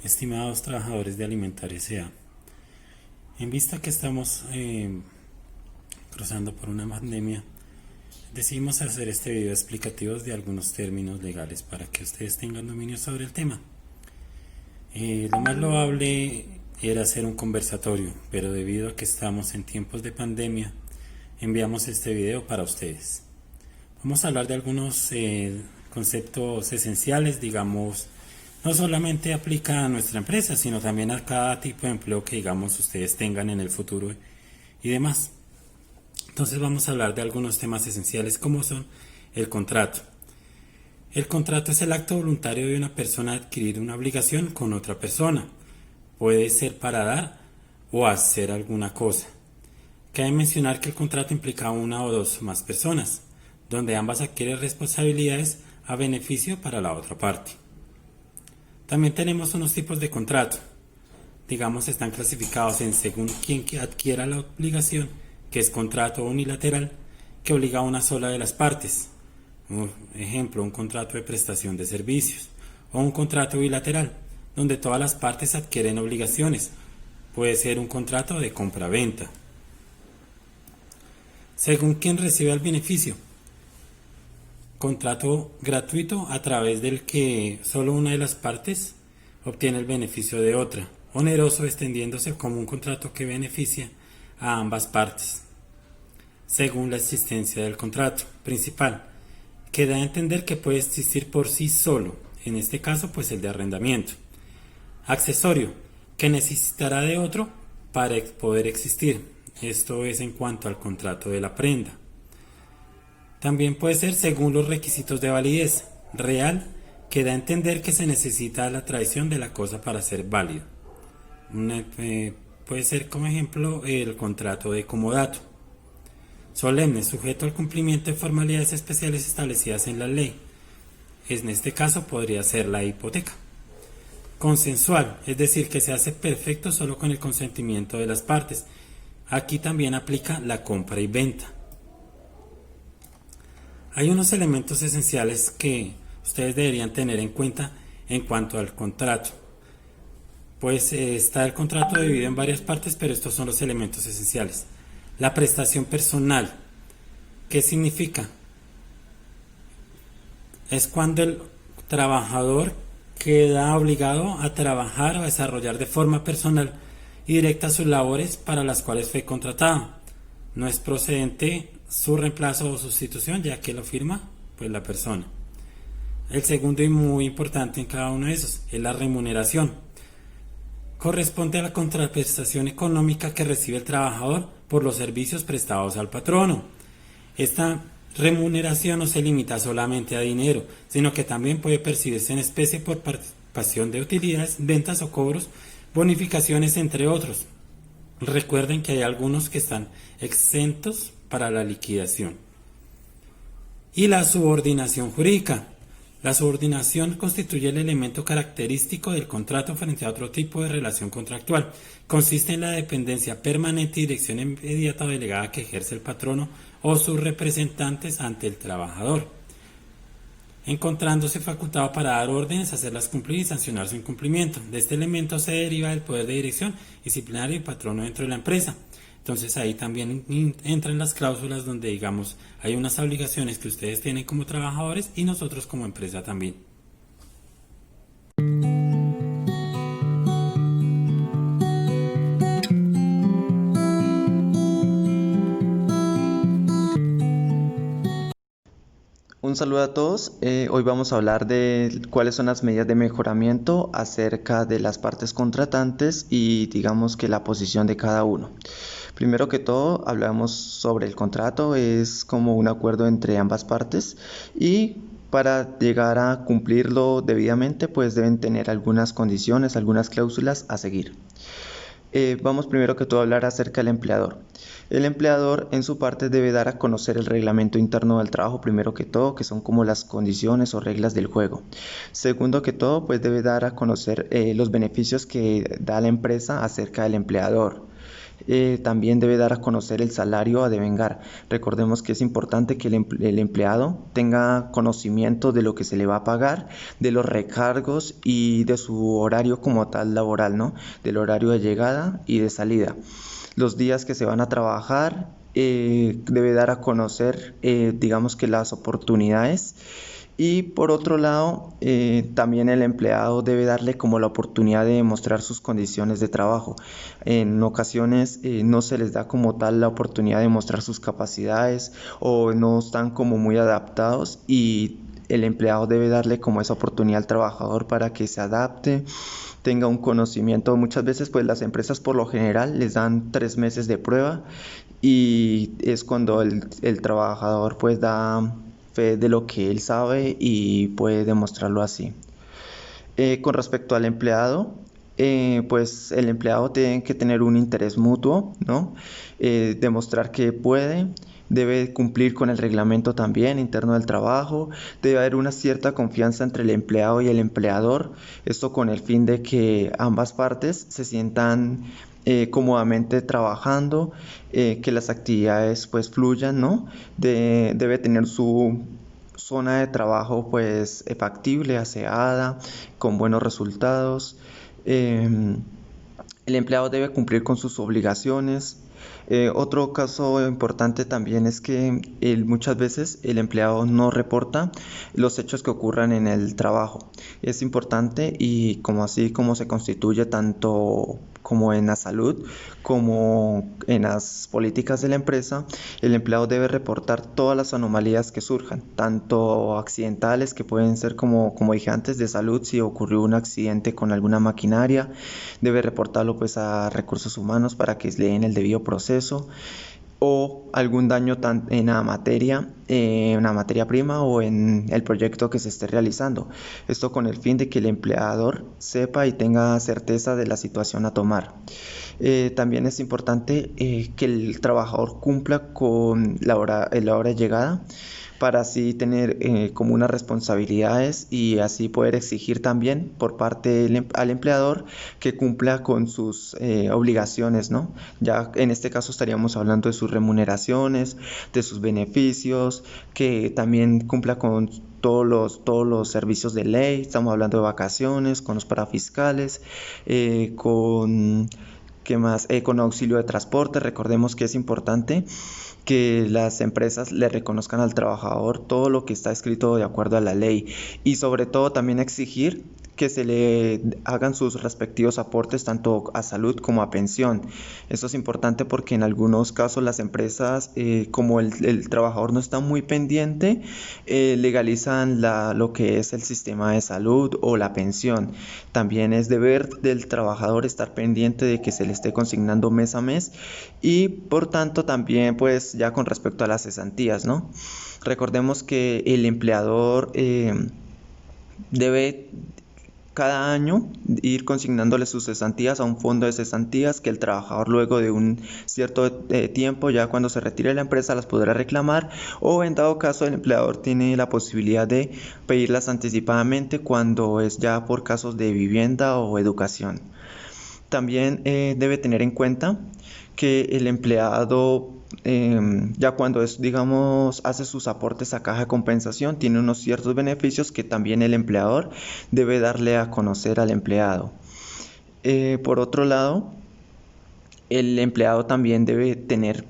Estimados trabajadores de Alimentaria S.A., en vista que estamos cruzando por una pandemia, decidimos hacer este video explicativo de algunos términos legales para que ustedes tengan dominio sobre el tema. Lo más loable era hacer un conversatorio, pero debido a que estamos en tiempos de pandemia, enviamos este video para ustedes. Vamos a hablar de algunos conceptos esenciales, digamos, no solamente aplica a nuestra empresa, sino también a cada tipo de empleo que, digamos, ustedes tengan en el futuro y demás. Entonces vamos a hablar de algunos temas esenciales como son el contrato. El contrato es el acto voluntario de una persona de adquirir una obligación con otra persona. Puede ser para dar o hacer alguna cosa. Cabe mencionar que el contrato implica una o dos o más personas, donde ambas adquieren responsabilidades a beneficio para la otra parte. También tenemos unos tipos de contrato. Digamos, están clasificados en según quien adquiera la obligación, que es contrato unilateral, que obliga a una sola de las partes. Ejemplo, un contrato de prestación de servicios. O un contrato bilateral, donde todas las partes adquieren obligaciones. Puede ser un contrato de compra-venta. Según quien recibe el beneficio. Contrato gratuito a través del que solo una de las partes obtiene el beneficio de otra. Oneroso, extendiéndose como un contrato que beneficia a ambas partes. Según la existencia del contrato principal, que da a entender que puede existir por sí solo, en este caso pues el de arrendamiento. Accesorio, que necesitará de otro para poder existir. Esto es en cuanto al contrato de la prenda. También puede ser según los requisitos de validez. Real, que da a entender que se necesita la tradición de la cosa para ser válido. Puede ser como ejemplo el contrato de comodato. Solemne, sujeto al cumplimiento de formalidades especiales establecidas en la ley. En este caso podría ser la hipoteca. Consensual, es decir, que se hace perfecto solo con el consentimiento de las partes. Aquí también aplica la compra y venta. Hay unos elementos esenciales que ustedes deberían tener en cuenta en cuanto al contrato. Pues está el contrato dividido en varias partes, pero estos son los elementos esenciales. La prestación personal. ¿Qué significa? Es cuando el trabajador queda obligado a trabajar o a desarrollar de forma personal y directa sus labores para las cuales fue contratado. No es procedente su reemplazo o sustitución, ya que lo firma pues la persona. El segundo y muy importante en cada uno de esos es la remuneración. Corresponde a la contraprestación económica que recibe el trabajador por los servicios prestados al patrono. Esta remuneración no se limita solamente a dinero, sino que también puede percibirse en especie por participación de utilidades, ventas o cobros, bonificaciones, entre otros. Recuerden que hay algunos que están exentos para la liquidación. Y la subordinación jurídica. La subordinación constituye el elemento característico del contrato frente a otro tipo de relación contractual. Consiste en la dependencia permanente y dirección inmediata o delegada que ejerce el patrono o sus representantes ante el trabajador, encontrándose facultado para dar órdenes, hacerlas cumplir y sancionar su incumplimiento. De este elemento se deriva el poder de dirección disciplinario y patrono dentro de la empresa. Entonces ahí también entran las cláusulas donde, digamos, hay unas obligaciones que ustedes tienen como trabajadores y nosotros como empresa también. Un saludo a todos. Hoy vamos a hablar de cuáles son las medidas de mejoramiento acerca de las partes contratantes y digamos que la posición de cada uno. Primero que todo, hablamos sobre el contrato, es como un acuerdo entre ambas partes y para llegar a cumplirlo debidamente, pues deben tener algunas condiciones, algunas cláusulas a seguir. Vamos primero que todo a hablar acerca del empleador. El empleador en su parte debe dar a conocer el reglamento interno del trabajo primero que todo, que son como las condiciones o reglas del juego. Segundo que todo, pues debe dar a conocer los beneficios que da la empresa acerca del empleador. También debe dar a conocer el salario a devengar. Recordemos que es importante que el empleado tenga conocimiento de lo que se le va a pagar, de los recargos y de su horario como tal laboral, ¿no? Del horario de llegada y de salida. Los días que se van a trabajar, debe dar a conocer, digamos que las oportunidades. Y por otro lado, también el empleado debe darle como la oportunidad de demostrar sus condiciones de trabajo. En ocasiones no se les da como tal la oportunidad de mostrar sus capacidades o no están como muy adaptados, y el empleado debe darle como esa oportunidad al trabajador para que se adapte, tenga un conocimiento. Muchas veces pues las empresas por lo general les dan 3 meses de prueba, y es cuando el trabajador pues da fe de lo que él sabe y puede demostrarlo así. Con respecto al empleado, pues el empleado tiene que tener un interés mutuo, ¿no? Demostrar que puede, debe cumplir con el reglamento también interno del trabajo, debe haber una cierta confianza entre el empleado y el empleador, esto con el fin de que ambas partes se sientan cómodamente trabajando, que las actividades pues fluyan, ¿no? Debe tener su zona de trabajo pues factible, aseada, con buenos resultados. Eh, el empleado debe cumplir con sus obligaciones. Otro caso importante también es que muchas veces el empleado no reporta los hechos que ocurran en el trabajo. Es importante, y como así como se constituye tanto como en la salud como en las políticas de la empresa, el empleado debe reportar todas las anomalías que surjan, tanto accidentales, que pueden ser como dije antes, de salud. Si ocurrió un accidente con alguna maquinaria, debe reportarlo pues a recursos humanos para que le den el debido proceso, o algún daño en una materia prima o en el proyecto que se esté realizando. Esto con el fin de que el empleador sepa y tenga certeza de la situación a tomar. También es importante que el trabajador cumpla con la hora de llegada, para así tener como unas responsabilidades y así poder exigir también por parte al empleador que cumpla con sus obligaciones, ¿no? Ya en este caso estaríamos hablando de sus remuneraciones, de sus beneficios, que también cumpla con todos los servicios de ley. Estamos hablando de vacaciones, con los parafiscales, con ¿qué más? Con auxilio de transporte. Recordemos que es importante que las empresas le reconozcan al trabajador todo lo que está escrito de acuerdo a la ley, y sobre todo también exigir que se le hagan sus respectivos aportes tanto a salud como a pensión. Esto es importante porque en algunos casos las empresas, como el trabajador no está muy pendiente, legalizan lo que es el sistema de salud o la pensión. También es deber del trabajador estar pendiente de que se le esté consignando mes a mes, y por tanto también pues ya con respecto a las cesantías, ¿no? Recordemos que el empleador debe cada año ir consignándole sus cesantías a un fondo de cesantías, que el trabajador luego de un cierto tiempo, ya cuando se retire de la empresa, las podrá reclamar, o en dado caso el empleador tiene la posibilidad de pedirlas anticipadamente cuando es ya por casos de vivienda o educación. También debe tener en cuenta que el empleado, ya cuando digamos, hace sus aportes a caja de compensación, tiene unos ciertos beneficios que también el empleador debe darle a conocer al empleado. Por otro lado, el empleado también debe tener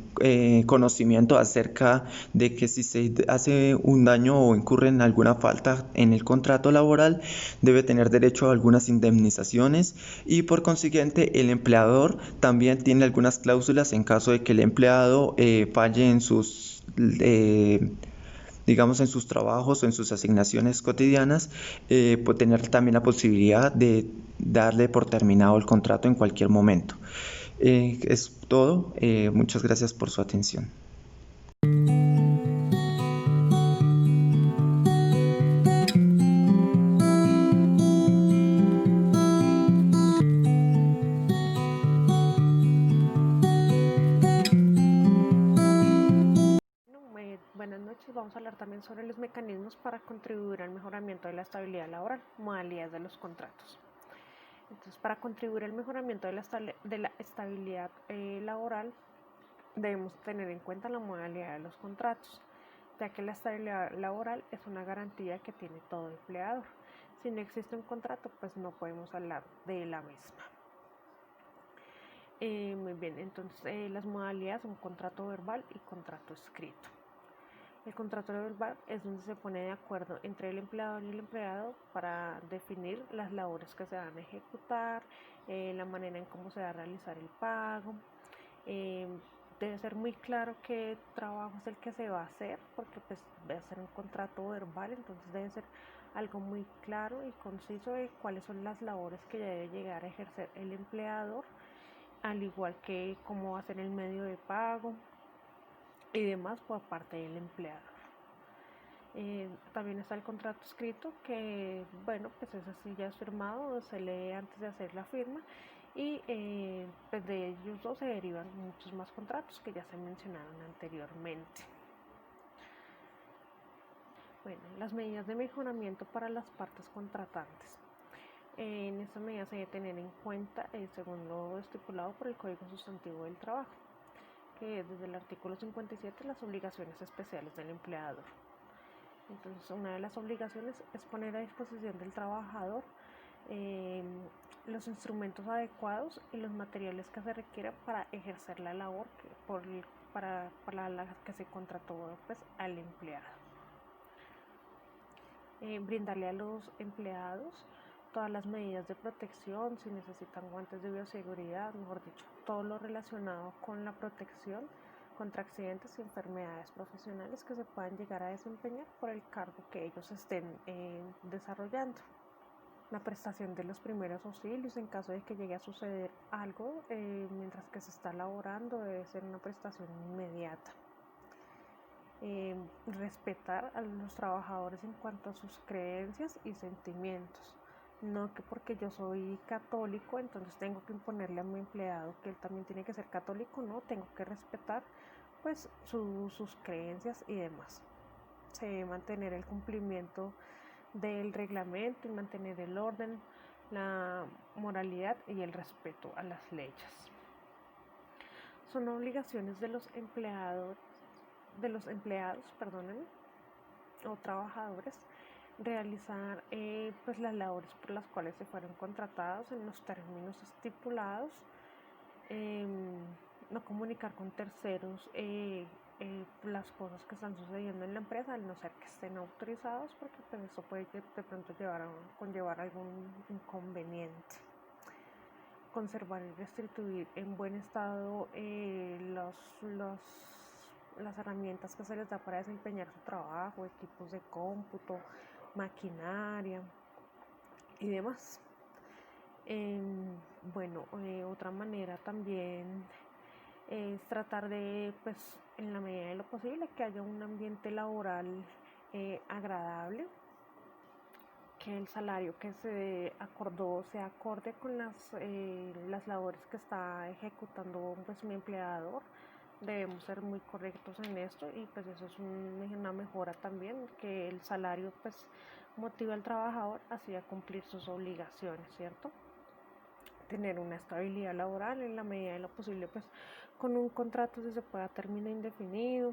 conocimiento acerca de que si se hace un daño o incurre en alguna falta en el contrato laboral, debe tener derecho a algunas indemnizaciones, y por consiguiente el empleador también tiene algunas cláusulas en caso de que el empleado falle en sus digamos en sus trabajos o en sus asignaciones cotidianas, puede tener también la posibilidad de darle por terminado el contrato en cualquier momento. Es todo. Muchas gracias por su atención. Buenas noches, vamos a hablar también sobre los mecanismos para contribuir al mejoramiento de la estabilidad laboral, modalidades de los contratos. Entonces, para contribuir al mejoramiento de la estabilidad laboral, debemos tener en cuenta la modalidad de los contratos, ya que la estabilidad laboral es una garantía que tiene todo empleador. Si no existe un contrato, pues no podemos hablar de la misma. Muy bien, entonces las modalidades son contrato verbal y contrato escrito. El contrato verbal es donde se pone de acuerdo entre el empleador y el empleado para definir las labores que se van a ejecutar, la manera en cómo se va a realizar el pago. Debe ser muy claro qué trabajo es el que se va a hacer, porque pues va a ser un contrato verbal, entonces debe ser algo muy claro y conciso de cuáles son las labores que debe llegar a ejercer el empleador, al igual que cómo va a ser el medio de pago y demás por parte del empleador. También está el contrato escrito, que bueno, pues ese sí ya es firmado, se lee antes de hacer la firma, y pues de ellos dos se derivan muchos más contratos que ya se mencionaron anteriormente. Bueno, las medidas de mejoramiento para las partes contratantes. En esta medida se debe tener en cuenta, según lo estipulado por el Código Sustantivo del Trabajo, que es desde el artículo 57, las obligaciones especiales del empleador. Entonces, una de las obligaciones es poner a disposición del trabajador los instrumentos adecuados y los materiales que se requieran para ejercer la labor para la que se contrató pues, al empleado. Brindarle a los empleados todas las medidas de protección, si necesitan guantes de bioseguridad, mejor dicho, todo lo relacionado con la protección contra accidentes y enfermedades profesionales que se puedan llegar a desempeñar por el cargo que ellos estén desarrollando. La prestación de los primeros auxilios en caso de que llegue a suceder algo mientras que se está laborando debe ser una prestación inmediata. Respetar a los trabajadores en cuanto a sus creencias y sentimientos. No que porque yo soy católico, entonces tengo que imponerle a mi empleado que él también tiene que ser católico, no, tengo que respetar pues sus creencias y demás. Se debe mantener el cumplimiento del reglamento y mantener el orden, la moralidad y el respeto a las leyes. Son obligaciones de los empleados, o trabajadores, realizar pues las labores por las cuales se fueron contratados en los términos estipulados, no comunicar con terceros las cosas que están sucediendo en la empresa, al no ser que estén autorizados, porque pues, eso puede de pronto conllevar algún inconveniente. Conservar y restituir en buen estado las herramientas que se les da para desempeñar su trabajo, equipos de cómputo, maquinaria y demás. Otra manera también es tratar de, pues, en la medida de lo posible, que haya un ambiente laboral agradable, que el salario que se acordó sea acorde con las labores que está ejecutando pues, mi empleador. Debemos ser muy correctos en esto y pues eso es una mejora también, que el salario pues motiva al trabajador así a cumplir sus obligaciones, ¿cierto? Tener una estabilidad laboral en la medida de lo posible, pues con un contrato si se pueda término indefinido,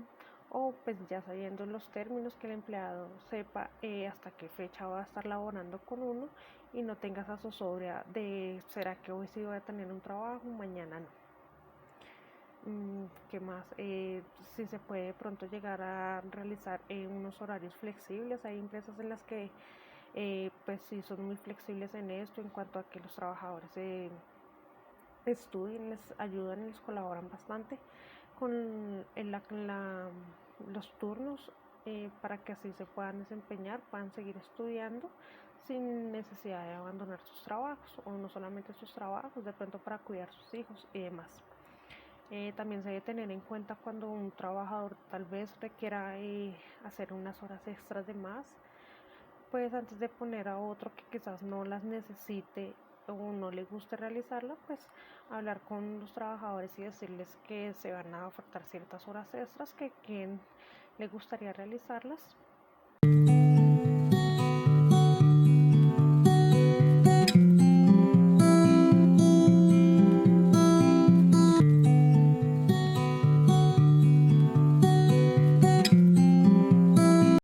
o pues ya sabiendo los términos, que el empleado sepa hasta qué fecha va a estar laborando con uno y no tenga esa zozobra de ¿será que hoy sí voy a tener un trabajo, mañana no? ¿Qué más? Si se puede pronto llegar a realizar unos horarios flexibles. Hay empresas en las que pues sí son muy flexibles en esto, en cuanto a que los trabajadores estudien, les ayudan y les colaboran bastante con los turnos, para que así se puedan desempeñar, puedan seguir estudiando sin necesidad de abandonar sus trabajos, o no solamente sus trabajos, de pronto para cuidar sus hijos y demás. También se debe tener en cuenta cuando un trabajador tal vez requiera hacer unas horas extras de más, pues antes de poner a otro que quizás no las necesite o no le guste realizarla, pues hablar con los trabajadores y decirles que se van a ofertar ciertas horas extras, que quien le gustaría realizarlas